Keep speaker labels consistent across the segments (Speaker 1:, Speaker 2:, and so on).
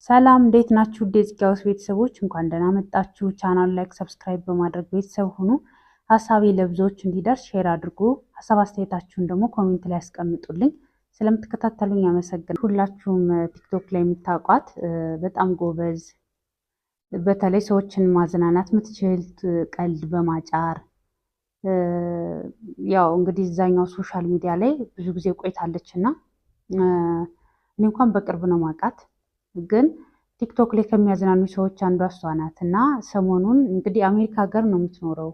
Speaker 1: ሰላም እንዴት ናችሁ? ዴዚጋውስ ቤተሰቦች እንኳን ደህና መጣችሁ። ቻናል ላይክ፣ ሰብስክራይብ በማድረግ ቤተሰብ ሁኑ። ሀሳቤ ለብዙዎች እንዲደርስ ሼር አድርጉ። ሀሳብ አስተያየታችሁን ደግሞ ኮሜንት ላይ ያስቀምጡልኝ። ስለምትከታተሉኝ አመሰግናለሁ። ሁላችሁም ቲክቶክ ላይ የምታውቋት በጣም ጎበዝ፣ በተለይ ሰዎችን ማዝናናት የምትችል ቀልድ በማጫር ያው እንግዲህ እዛኛው ሶሻል ሚዲያ ላይ ብዙ ጊዜ ቆይታለች እና እኔ እንኳን በቅርብ ነው ማውቃት ግን ቲክቶክ ላይ ከሚያዝናኑ ሰዎች አንዷ እሷ ናት እና ሰሞኑን እንግዲህ አሜሪካ ሀገር ነው የምትኖረው፣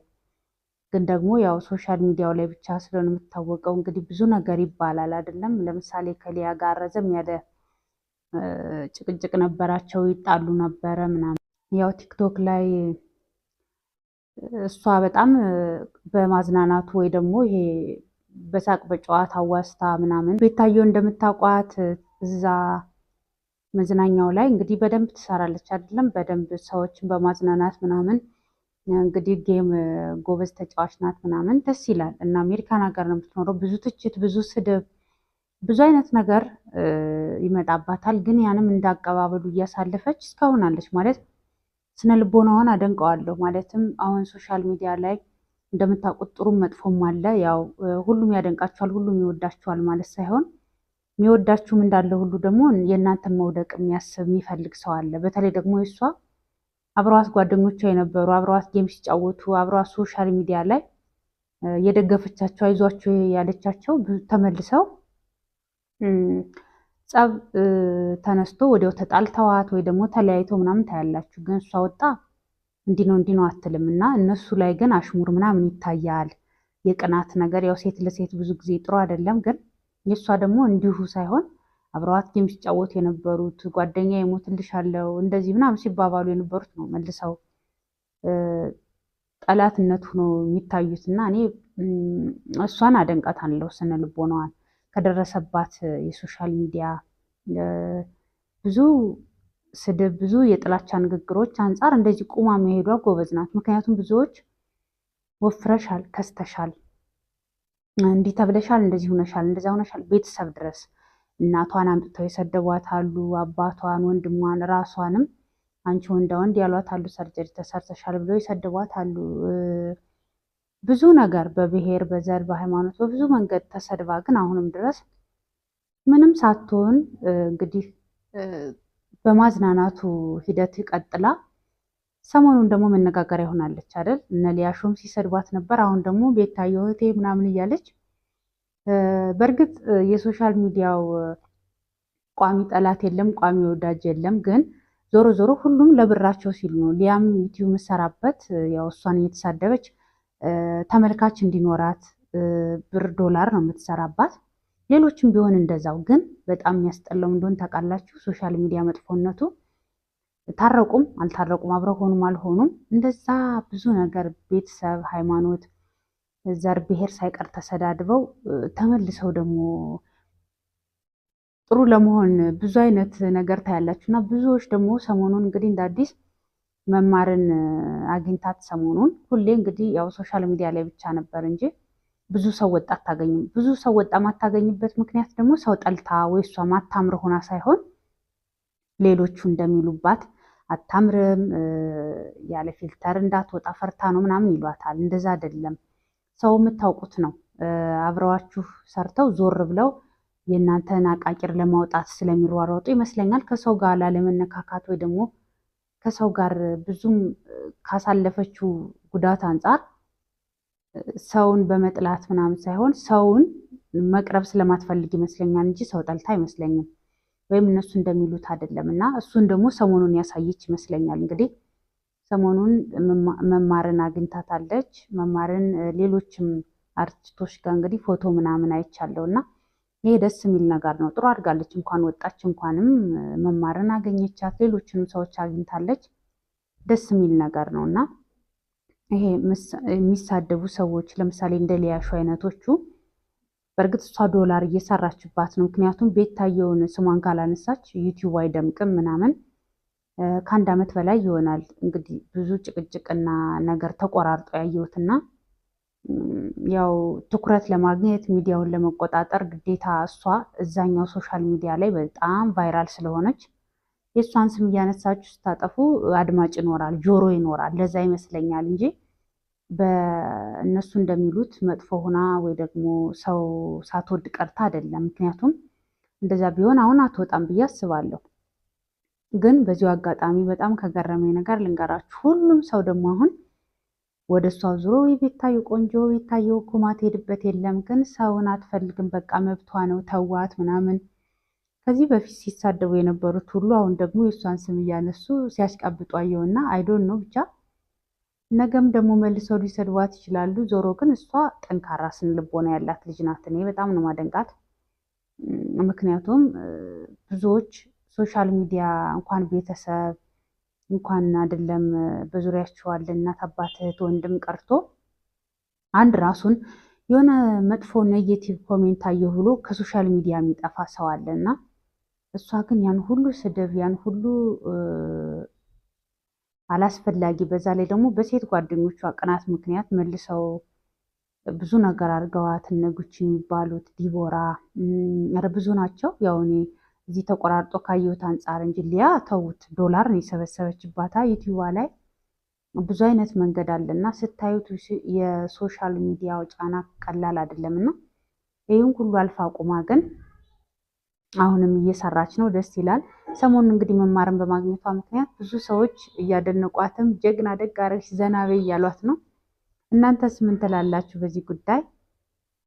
Speaker 1: ግን ደግሞ ያው ሶሻል ሚዲያው ላይ ብቻ ስለሆነ የምትታወቀው እንግዲህ ብዙ ነገር ይባላል አይደለም። ለምሳሌ ከሊያ ጋር ረዘም ያለ ጭቅጭቅ ነበራቸው፣ ይጣሉ ነበረ ምናምን። ያው ቲክቶክ ላይ እሷ በጣም በማዝናናቱ ወይ ደግሞ ይሄ በሳቅ በጨዋታ አዋስታ ምናምን ቤታየው እንደምታውቋት እዛ መዝናኛው ላይ እንግዲህ በደንብ ትሰራለች አይደለም። በደንብ ሰዎችን በማዝናናት ምናምን እንግዲህ ጌም ጎበዝ ተጫዋች ናት ምናምን፣ ደስ ይላል። እና አሜሪካን ሀገር ነው የምትኖረው። ብዙ ትችት፣ ብዙ ስድብ፣ ብዙ አይነት ነገር ይመጣባታል። ግን ያንም እንዳቀባበሉ እያሳለፈች እስካሁን አለች ማለት ስነ ልቦናዋን አደንቀዋለሁ። ማለትም አሁን ሶሻል ሚዲያ ላይ እንደምታውቁት ጥሩም መጥፎም አለ። ያው ሁሉም ያደንቃችኋል፣ ሁሉም ይወዳችኋል ማለት ሳይሆን የሚወዳችሁም እንዳለ ሁሉ ደግሞ የእናንተን መውደቅ የሚያስብ የሚፈልግ ሰው አለ። በተለይ ደግሞ የእሷ አብረዋት ጓደኞቿ የነበሩ አብረዋት ጌም ሲጫወቱ አብረዋት ሶሻል ሚዲያ ላይ የደገፈቻቸው አይዟቸው ያለቻቸው ተመልሰው ጸብ ተነስቶ ወዲያው ተጣልተዋት ወይ ደግሞ ተለያይተው ምናምን ታያላችሁ። ግን እሷ ወጣ እንዲህ ነው አትልም። እና እነሱ ላይ ግን አሽሙር ምናምን ይታያል፣ የቅናት ነገር። ያው ሴት ለሴት ብዙ ጊዜ ጥሩ አይደለም። ግን የእሷ ደግሞ እንዲሁ ሳይሆን አብረዋት ጌም ሲጫወቱ የነበሩት ጓደኛ የሞትልሻለው እንደዚህ ምናምን ሲባባሉ የነበሩት ነው መልሰው ጠላትነት ሆኖ የሚታዩት። እና እኔ እሷን አደንቃታለሁ ስነ ልቦናዋን ከደረሰባት የሶሻል ሚዲያ ብዙ ስድብ፣ ብዙ የጥላቻ ንግግሮች አንጻር እንደዚህ ቁማ መሄዷ ጎበዝ ናት። ምክንያቱም ብዙዎች ወፍረሻል፣ ከስተሻል፣ እንዲህ ተብለሻል፣ እንደዚህ ሆነሻል፣ እንደዚያ ሆነሻል፣ ቤተሰብ ድረስ እናቷን አምጥተው የሰደቧት አሉ፣ አባቷን፣ ወንድሟን፣ ራሷንም አንቺ ወንዳ ወንድ ያሏት አሉ፣ ሰርጀሪ ተሰርተሻል ብለው የሰደቧት አሉ። ብዙ ነገር በብሔር በዘር በሃይማኖት በብዙ መንገድ ተሰድባ ግን አሁንም ድረስ ምንም ሳትሆን እንግዲህ በማዝናናቱ ሂደት ቀጥላ ሰሞኑን ደግሞ መነጋገሪያ ሆናለች አይደል? እነ ሊያሾም ሲሰድቧት ነበር። አሁን ደግሞ ቤታየው እህቴ ምናምን እያለች በእርግጥ የሶሻል ሚዲያው ቋሚ ጠላት የለም፣ ቋሚ ወዳጅ የለም። ግን ዞሮ ዞሮ ሁሉም ለብራቸው ሲሉ ነው። ሊያም ዩቲዩብ የምትሰራበት ያው እሷን እየተሳደበች ተመልካች እንዲኖራት ብር ዶላር ነው የምትሰራባት። ሌሎችም ቢሆን እንደዛው። ግን በጣም የሚያስጠላው እንደሆን ታውቃላችሁ፣ ሶሻል ሚዲያ መጥፎነቱ ታረቁም አልታረቁም አብረው ሆኑም አልሆኑም እንደዛ ብዙ ነገር ቤተሰብ፣ ሃይማኖት፣ ዘር፣ ብሔር ሳይቀር ተሰዳድበው ተመልሰው ደግሞ ጥሩ ለመሆን ብዙ አይነት ነገር ታያላችሁ። እና ብዙዎች ደግሞ ሰሞኑን እንግዲህ እንደ አዲስ መማርን አግኝታት ሰሞኑን ሁሌ እንግዲህ ያው ሶሻል ሚዲያ ላይ ብቻ ነበር እንጂ ብዙ ሰው ወጣ አታገኝም። ብዙ ሰው ወጣ ማታገኝበት ምክንያት ደግሞ ሰው ጠልታ ወይ እሷ ማታምር ሆና ሳይሆን ሌሎቹ እንደሚሉባት አታምርም፣ ያለ ፊልተር እንዳትወጣ ፈርታ ነው ምናምን ይሏታል። እንደዛ አይደለም። ሰው የምታውቁት ነው። አብረዋችሁ ሰርተው ዞር ብለው የእናንተን አቃቂር ለማውጣት ስለሚሯሯጡ ይመስለኛል ከሰው ጋር ላለመነካካት ወይ ደግሞ ከሰው ጋር ብዙም ካሳለፈችው ጉዳት አንጻር ሰውን በመጥላት ምናምን ሳይሆን ሰውን መቅረብ ስለማትፈልግ ይመስለኛል እንጂ ሰው ጠልታ አይመስለኝም። ወይም እነሱ እንደሚሉት አይደለም። እና እሱን ደግሞ ሰሞኑን ያሳየች ይመስለኛል። እንግዲህ ሰሞኑን መማርን አግኝታታለች። መማርን ሌሎችም አርቲስቶች ጋር እንግዲህ ፎቶ ምናምን አይቻለሁ እና ይሄ ደስ የሚል ነገር ነው። ጥሩ አድርጋለች። እንኳን ወጣች፣ እንኳንም መማርን አገኘቻት፣ ሌሎችንም ሰዎች አግኝታለች። ደስ የሚል ነገር ነው እና ይሄ የሚሳደቡ ሰዎች ለምሳሌ እንደ ሊያሹ አይነቶቹ በእርግጥ እሷ ዶላር እየሰራችባት ነው። ምክንያቱም ቤታየውን ስሟን ካላነሳች ዩቲዩብ አይደምቅም ምናምን። ከአንድ ዓመት በላይ ይሆናል እንግዲህ ብዙ ጭቅጭቅና ነገር ተቆራርጦ ያየሁትና ያው ትኩረት ለማግኘት ሚዲያውን ለመቆጣጠር ግዴታ እሷ እዛኛው ሶሻል ሚዲያ ላይ በጣም ቫይራል ስለሆነች የእሷን ስም እያነሳችሁ ስታጠፉ አድማጭ ይኖራል፣ ጆሮ ይኖራል። ለዛ ይመስለኛል እንጂ በእነሱ እንደሚሉት መጥፎ ሆና ወይ ደግሞ ሰው ሳትወድ ቀርታ አይደለም። ምክንያቱም እንደዛ ቢሆን አሁን አትወጣም ብዬ አስባለሁ። ግን በዚሁ አጋጣሚ በጣም ከገረመኝ ነገር ልንገራችሁ። ሁሉም ሰው ደግሞ አሁን ወደ እሷ ዙሮ ቤታዮ ቆንጆ፣ ቤታዮ እኮ ማትሄድበት የለም፣ ግን ሰውን አትፈልግም፣ በቃ መብቷ ነው፣ ተዋት ምናምን። ከዚህ በፊት ሲሳደቡ የነበሩት ሁሉ አሁን ደግሞ የእሷን ስም እያነሱ ሲያሽቃብጡ አየውና አይዶን ነው ብቻ ነገም ደግሞ መልሰው ሊሰድቧት ይችላሉ። ዞሮ ግን እሷ ጠንካራ ስነ ልቦና ያላት ልጅ ናት። እኔ በጣም ነው ማደንቃት። ምክንያቱም ብዙዎች ሶሻል ሚዲያ እንኳን ቤተሰብ እንኳን አይደለም በዙሪያቸው ያለ እናት አባት እህት ወንድም ቀርቶ አንድ ራሱን የሆነ መጥፎ ኔጌቲቭ ኮሜንት አየሁ ብሎ ከሶሻል ሚዲያ የሚጠፋ ሰው አለና እሷ ግን ያን ሁሉ ስድብ ያን ሁሉ አላስፈላጊ በዛ ላይ ደግሞ በሴት ጓደኞቿ ቅናት ምክንያት መልሰው ብዙ ነገር አድርገዋት እነ ጉቺ የሚባሉት ዲቦራ ብዙ ናቸው። ያው እኔ እዚህ ተቆራርጦ ካየሁት አንጻር እንጂ ሊያ ተውት፣ ዶላር ነው የሰበሰበችባታ ዩቲዩባ ላይ ብዙ አይነት መንገድ አለና ስታዩት የሶሻል ሚዲያው ጫና ቀላል አይደለምና ይህን ሁሉ አልፋ ቁማ ግን አሁንም እየሰራች ነው። ደስ ይላል። ሰሞኑን እንግዲህ መማርን በማግኘቷ ምክንያት ብዙ ሰዎች እያደነቋትም ጀግና ደግ አደረግሽ ዘና በይ እያሏት ነው። እናንተስ ምን ትላላችሁ በዚህ ጉዳይ?